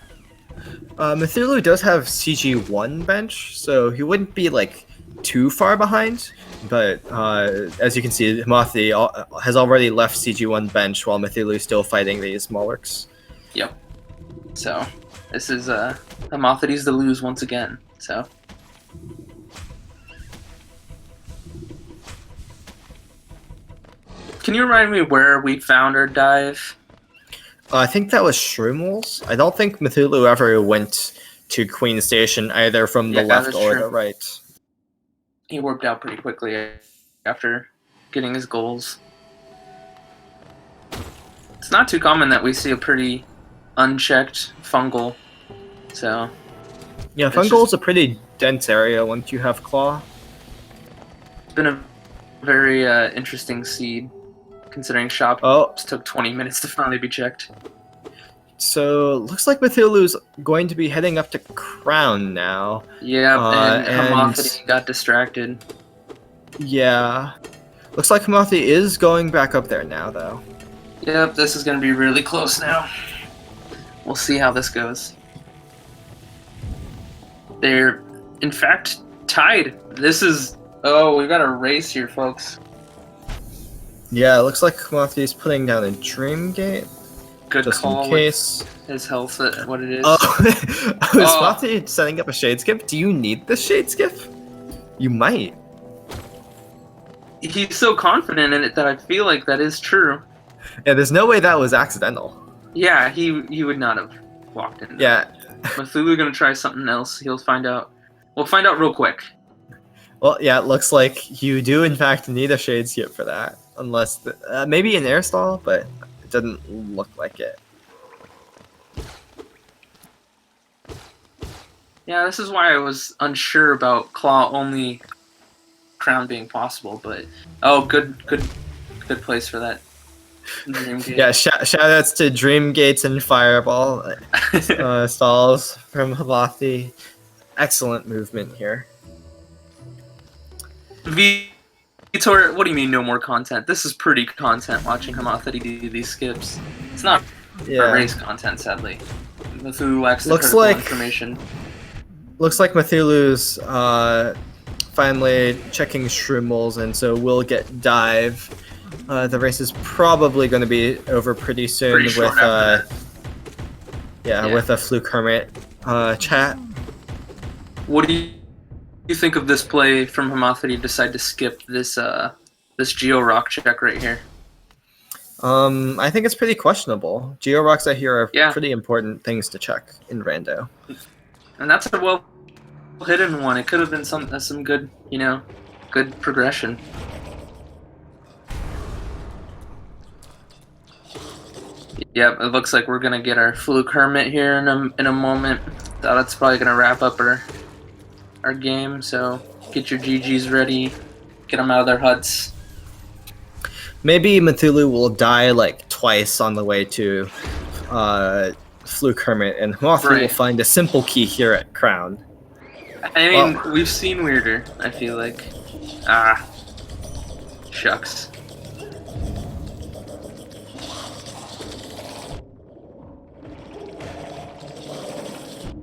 Mathulu does have CG1 bench, so he wouldn't be like too far behind. But as you can see, Homothety has already left CG1 bench while Mathulu is still fighting these Molurks. Yep. So this is Homothety's to lose once again. So. Can you remind me where we found our dive? I think that was Shroomles. I don't think Mathulu ever went to Queen Station either from the left or the right. He warped out pretty quickly after getting his goals. It's not too common that we see a pretty unchecked fungal. So. Yeah, fungal is a pretty dense area once you have Claw. It's been a very interesting seed. Considering shop took 20 minutes to finally be checked. So, looks like Mathulu's going to be heading up to Crown now. Yeah, and Homothety got distracted. Yeah. Looks like Homothety is going back up there now, though. Yep, this is going to be really close now. We'll see how this goes. They're, in fact, tied. This is... Oh, we've got a race here, folks. Yeah, it looks like Homothety's putting down a Dream Gate. Good just call in case. His health at what it is. Oh, is Homothety setting up a Shade Skip? Do you need the Shade Skip? You might. He's so confident in it that I feel like that is true. Yeah, there's no way that was accidental. Yeah, he would not have walked in. Yeah. Mathulu gonna try something else. He'll find out. We'll find out real quick. Well, yeah, it looks like you do in fact need a Shade Skip for that. Unless, maybe an air stall, but it doesn't look like it. Yeah, this is why I was unsure about Claw only Crown being possible, but good place for that. Yeah, shoutouts to Dream Gates and Fireball stalls from Homothety. Excellent movement here. Vitor, what do you mean no more content? This is pretty content watching homothety do these skips. It's not race content, sadly. Mathulu lacks the critical information. Looks like Mathulu's finally checking shroomals, and so we'll get dive. The race is probably going to be over pretty soon with with a Fluke Hermit chat. What do you think of this play from homothety to decide to skip this this Geo Rock check right here? I think it's pretty questionable. Geo Rocks I hear are pretty important things to check in Rando. And that's a well hidden one. It could have been some good, good progression. Yep, it looks like we're gonna get our Fluke Hermit here in a moment. That's probably gonna wrap up our game. So get your GGs ready, get them out of their huts. Maybe Mathulu will die like twice on the way to Fluke Hermit, and homothety will find a simple key here at Crown. I mean, we've seen weirder, I feel like. Shucks.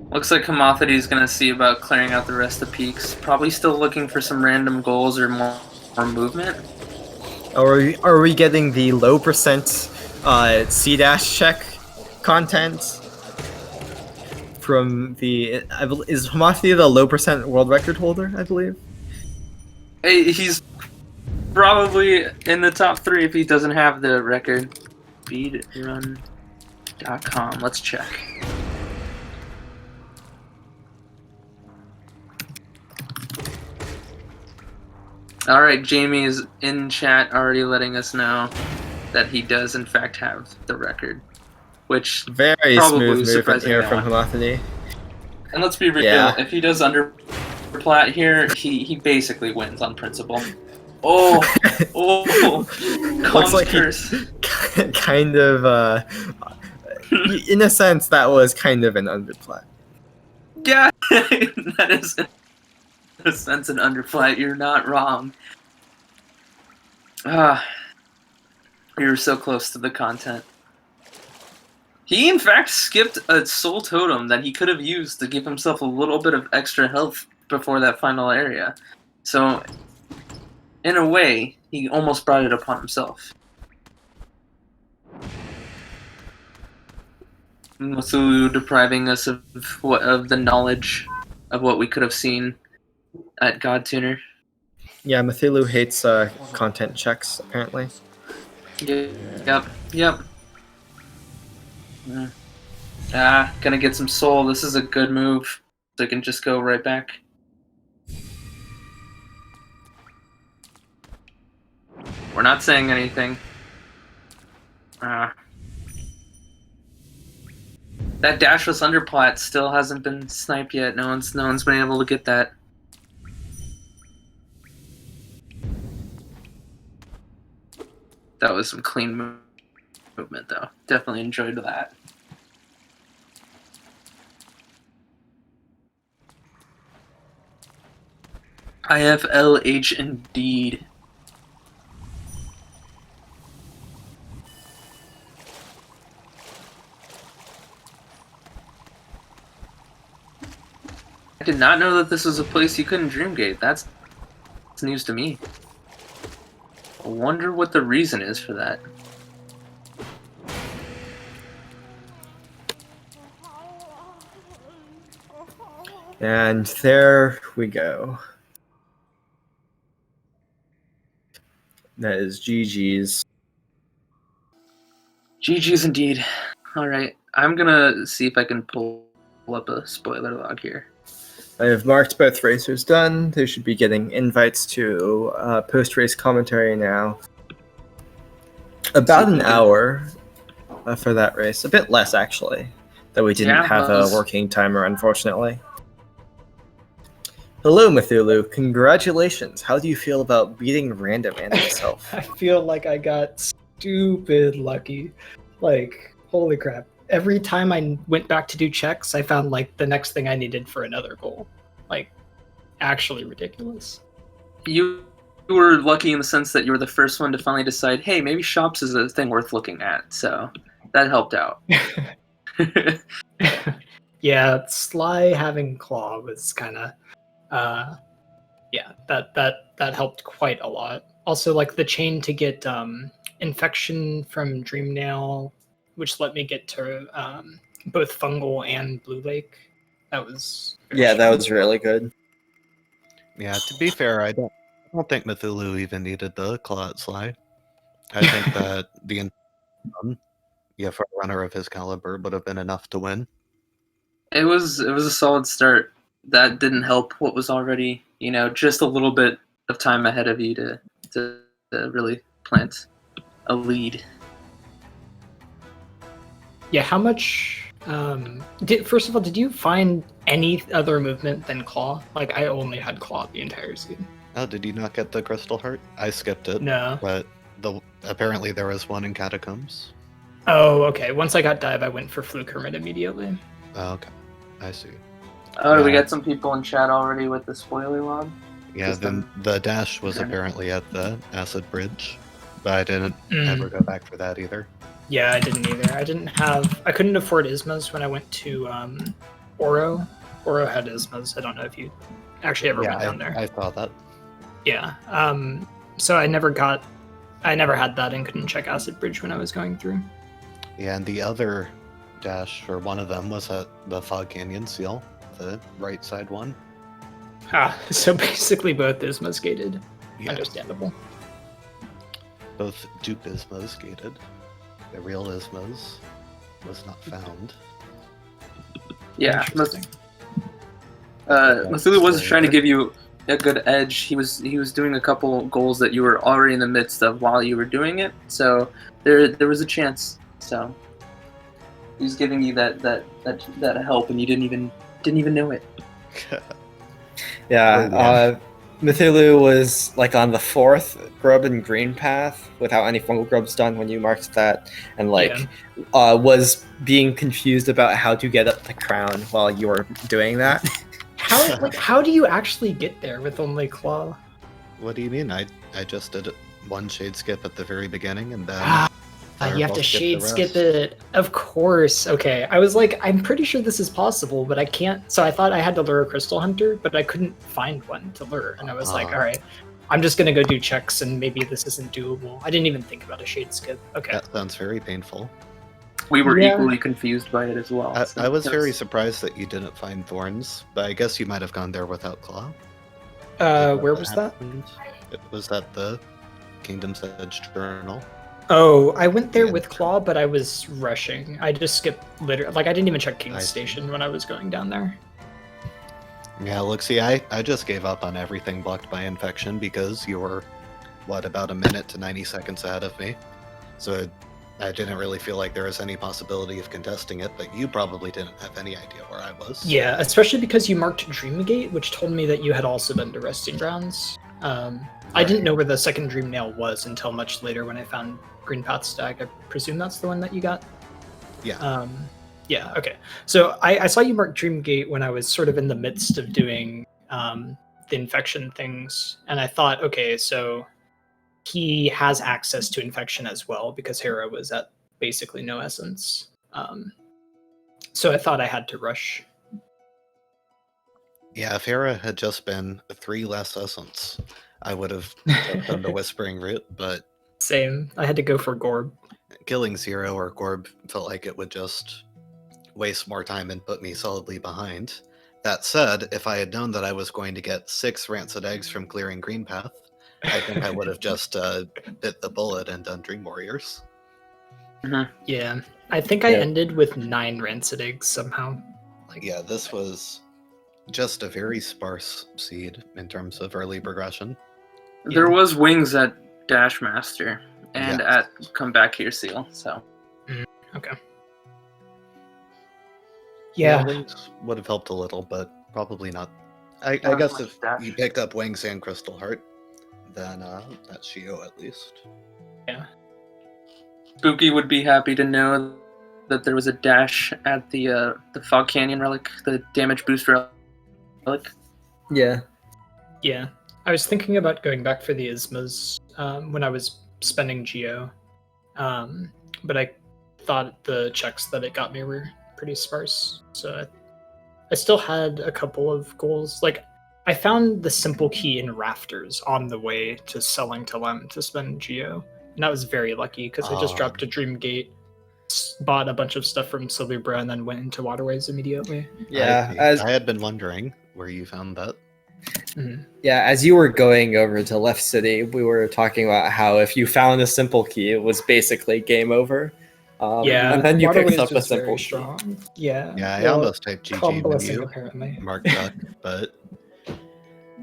Looks like homothety is going to see about clearing out the rest of peaks. Probably still looking for some random goals or more movement. Are we getting the low percent C-dash check content from the... is homothety the low percent world record holder, I believe? Hey, he's probably in the top 3 if he doesn't have the record. Speedrun.com. Let's check. Alright, Jamie is in chat already letting us know that he does in fact have the record. Which very probably smooth movement here from homothety. And let's be real, if he does underplat here, he basically wins on principle. Looks like he kind of in a sense that was kind of an underplat. Yeah, that is in a sense an underplat. You're not wrong. You were so close to the content. He in fact skipped a soul totem that he could have used to give himself a little bit of extra health before that final area. So, in a way, he almost brought it upon himself. Mathulu depriving us of the knowledge of what we could have seen at God Tuner. Yeah, Mathulu hates content checks, apparently. Yep. Gonna get some soul. This is a good move. So I can just go right back. We're not saying anything. That dashless underplat still hasn't been sniped yet. No one's been able to get that. That was some clean movement, though. Definitely enjoyed that. IFLH indeed. I did not know that this was a place you couldn't dreamgate. That's news to me. I wonder what the reason is for that. And there we go. That is GG's. GG's indeed. Alright, I'm gonna see if I can pull up a spoiler log here. I have marked both racers done. They should be getting invites to post-race commentary now. About an hour for that race. A bit less, actually. Though we didn't have a working timer, unfortunately. Hello, Mathulu. Congratulations. How do you feel about beating Random and yourself? I feel like I got stupid lucky. Like, holy crap. Every time I went back to do checks, I found, like, the next thing I needed for another goal. Like, actually ridiculous. you were lucky in the sense that you were the first one to finally decide, hey, maybe shops is a thing worth looking at. So that helped out. Yeah, Sly having Claw was kind of, yeah, that helped quite a lot. Also, like the chain to get infection from Dreamnail, which let me get to both Fungal and Blue Lake. That was Yeah, that was really good. Yeah, to be fair, I don't think Mathulu even needed the claw at Sly. I think that the for a runner of his caliber would have been enough to win. It was a solid start. That didn't help what was already, just a little bit of time ahead of you to really plant a lead. Yeah, how much? First of all, did you find any other movement than Claw? Like, I only had Claw the entire season. Oh, did you not get the Crystal Heart? I skipped it. No. But apparently there was one in Catacombs. Oh, okay. Once I got Dive, I went for Fluke Hermit immediately. Oh, okay. I see. Oh, we Yeah. got some people in chat already with the spoiler log. Yeah, then the dash was apparently at the Acid Bridge, but I didn't ever go back for that either. Yeah, I didn't either. I couldn't afford Ismas when I went to Oro. Oro had Ismas. I don't know if you actually ever went down there. I saw that. Yeah. So I never had that and couldn't check Acid Bridge when I was going through. Yeah, and the other dash, or one of them, was at the Fog Canyon Seal, the right side one. So basically both Ismas gated. Yeah. Understandable. Both dupe Ismas gated. The real Ismas was not found. Yeah, Interesting. Mathulu was trying to give you a good edge. He was doing a couple goals that you were already in the midst of while you were doing it, so there was a chance. So he was giving you that help, and you didn't even know it. Yeah, Mathulu was like on the 4th grub and green path without any fungal grubs done when you marked that, and was being confused about how to get up the crown while you were doing that. How do you actually get there with only Claw? What do you mean? I just did one shade skip at the very beginning, and then you have to shade skip it. Of course. Okay. I was like, I'm pretty sure this is possible, but I can't. So I thought I had to lure a Crystal Hunter, but I couldn't find one to lure. And I was like, all right, I'm just going to go do checks and maybe this isn't doable. I didn't even think about a shade skip. Okay. That sounds very painful. We were equally confused by it as well. I was very surprised that you didn't find thorns, but I guess you might have gone there without Claw. Where was that? It was at the Kingdom's Edge Journal. Oh, I went there with Claw, but I was rushing. I just skipped I didn't even check King's Station when I was going down there. Yeah, look, see, I just gave up on everything blocked by infection because you were, about a minute to 90 seconds ahead of me. So I didn't really feel like there was any possibility of contesting it, but you probably didn't have any idea where I was. Yeah, especially because you marked Dreamgate, which told me that you had also been to Resting Grounds. I didn't know where the second Dream Nail was until much later when I found Green Path Stag. I presume that's the one that you got? Yeah. Yeah, okay. So I saw you mark Dreamgate when I was sort of in the midst of doing the infection things, and I thought, okay, so he has access to infection as well because Hera was at basically no essence. So I thought I had to rush. Yeah, if Hera had just been 3 less essence, I would have done the Whispering Route, but... Same. I had to go for Gorb. Killing Zero or Gorb felt like it would just waste more time and put me solidly behind. That said, if I had known that I was going to get 6 Rancid Eggs from clearing Green Path, I think I would have just bit the bullet and done Dream Warriors. Mm-hmm. Yeah. I think I ended with 9 Rancid Eggs somehow. Yeah, this was just a very sparse seed in terms of early progression. There was wings at Dash Master and at Come Back Here Seal, so. Okay. Yeah. Wings would have helped a little, but probably not. I guess if you picked up Wings and Crystal Heart, then that's Shio at least. Yeah. Spooky would be happy to know that there was a dash at the Fog Canyon relic, the damage boost relic. Yeah. Yeah. I was thinking about going back for the Ismas when I was spending Geo, but I thought the checks that it got me were pretty sparse. So I still had a couple of goals. Like, I found the simple key in Rafters on the way to selling to Lem to spend Geo. And that was very lucky because I just dropped to Dreamgate, bought a bunch of stuff from Silverbra, and then went into Waterways immediately. Yeah, I had been wondering where you found that. Yeah, as you were going over to Left City, we were talking about how if you found a simple key, it was basically game over. And then you picked up a was simple very key. strong. Yeah. Yeah, I well, almost typed GG Calm with Blessing, you, apparently. Mark Duck, but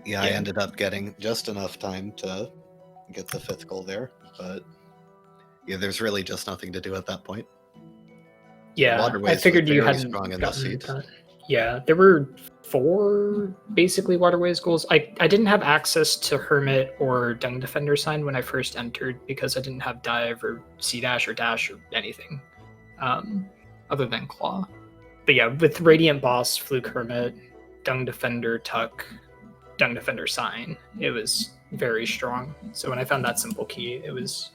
yeah, I Yeah. ended up getting just enough time to get the 5th goal there. But yeah, there's really just nothing to do at that point. Yeah, Waterways I was figured you very hadn't strong in this gotten seat. that. Yeah, there were 4 basically Waterways goals. I didn't have access to Hermit or Dung Defender sign when I first entered because I didn't have Dive or C Dash or Dash or anything other than Claw. But yeah, with Radiant Boss, Fluke Hermit, Dung Defender, Tuck, Dung Defender sign, it was very strong. So when I found that simple key, it was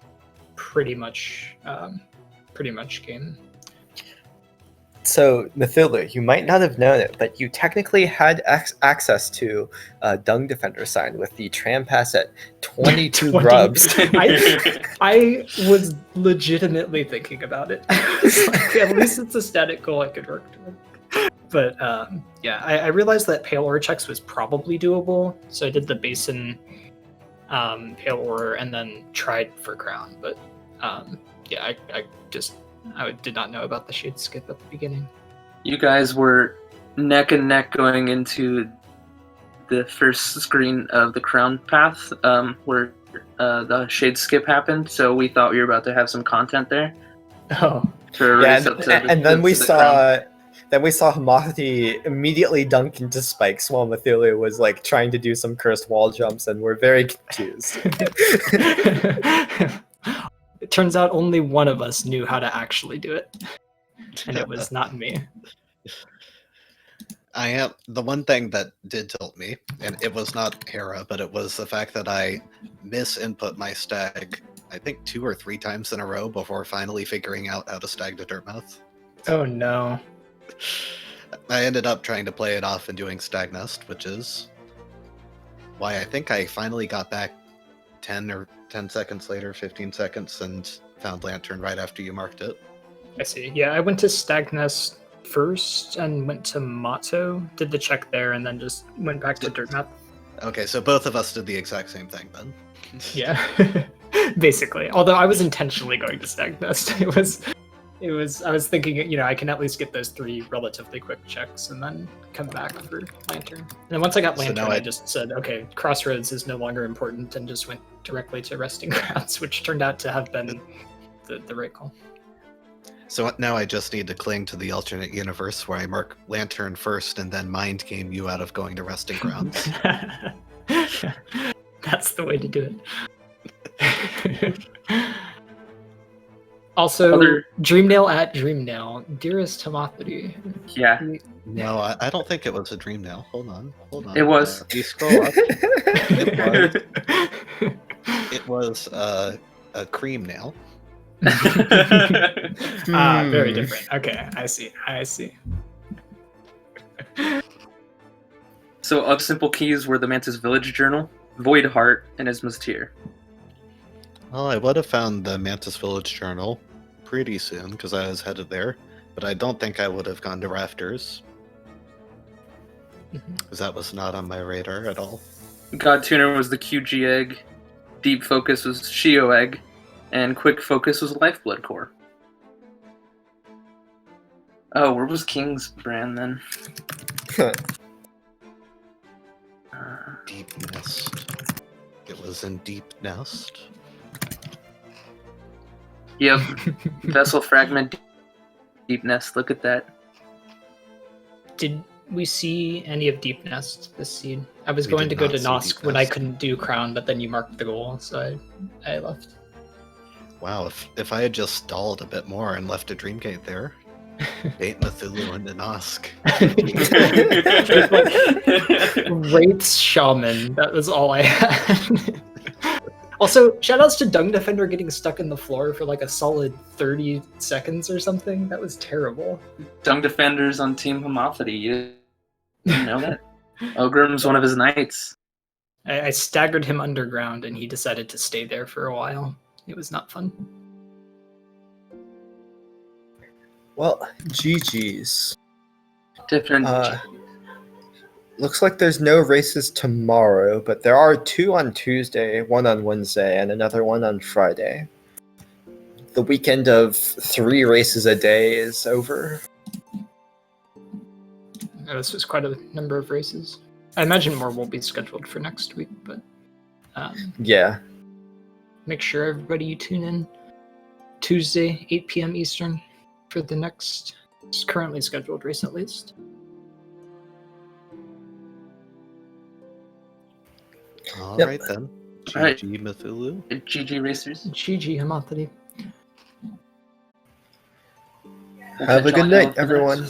pretty much game. So, Mathulu, you might not have known it, but you technically had access to Dung Defender sign with the Tram Pass at 22 grubs. I was legitimately thinking about it. I was like, at least it's a static goal I could work toward. But yeah, I realized that Pale Ore checks was probably doable, so I did the Basin Pale Ore and then tried for Crown. But yeah, I did not know about the Shade Skip at the beginning. You guys were neck and neck going into the first screen of the Crown Path, where the Shade Skip happened. So we thought we were about to have some content there. Oh, Yeah, and then we saw homothety immediately dunk into spikes while Mathulu was like trying to do some cursed wall jumps, and we're very confused. It turns out only one of us knew how to actually do it, and it was not me. The one thing that did tilt me, and it was not Hera, but it was the fact that I misinput my stag, I think 2 or 3 times in a row before finally figuring out how to stag to Dirtmouth. Oh no. I ended up trying to play it off and doing stag nest, which is why I think I finally got back 10 seconds later, 15 seconds, and found Lantern right after you marked it. I see. Yeah, I went to Stag Nest first and went to Motto, did the check there, and then just went back to Dirtmouth. Okay, so both of us did the exact same thing then. Yeah, basically. Although I was intentionally going to Stag Nest. I was thinking, I can at least get those 3 relatively quick checks and then come back for Lantern. And then once I got Lantern, I just said, okay, Crossroads is no longer important, and just went directly to Resting Grounds, which turned out to have been the right call. So now I just need to cling to the alternate universe where I mark Lantern first and then mind game you out of going to Resting Grounds. That's the way to do it. Also, Dreamnail at Dreamnail, dearest Homothety. Yeah. No, I don't think it was a Dreamnail. Hold on. It was. You scroll up. It was a cream nail. Very different. Okay, I see. So of simple keys were the Mantis Village Journal, Void Heart, and Isma's Tear. Well, I would have found the Mantis Village Journal pretty soon because I was headed there, but I don't think I would have gone to Rafters because that was not on my radar at all. God Tuner was the QG Egg, Deep Focus was Shio Egg, and Quick Focus was Lifeblood Core. Oh, where was King's brand then? Deep Nest. It was in Deep Nest. Yep. Vessel Fragment, Deep Nest. Look at that. Did we see any of Deep Nest this seed? I was We going to did go not to see Nosk Deep when I Nest. couldn't do Crown, but then you marked the goal, so I left. Wow, if I had just stalled a bit more and left a Dreamgate there, Ain't Mathulu and Denosk. Great shaman. That was all I had. Also, shoutouts to Dung Defender getting stuck in the floor for like a solid 30 seconds or something. That was terrible. Dung Defender's on Team Homothety. You didn't know that? Ogrim's one of his knights. I staggered him underground and he decided to stay there for a while. It was not fun. Well, GG's. Different. Looks like there's no races tomorrow, but there are 2 on Tuesday, 1 on Wednesday, and another one on Friday. The weekend of 3 races a day is over. Yeah, this was quite a number of races. I imagine more will be scheduled for next week, but Yeah. make sure everybody tune in Tuesday, 8 p.m. Eastern for the next currently scheduled race at least. All Yep. right then. All right. GG Mathulu. GG Racers. GG Homothety. Have a good night, everyone.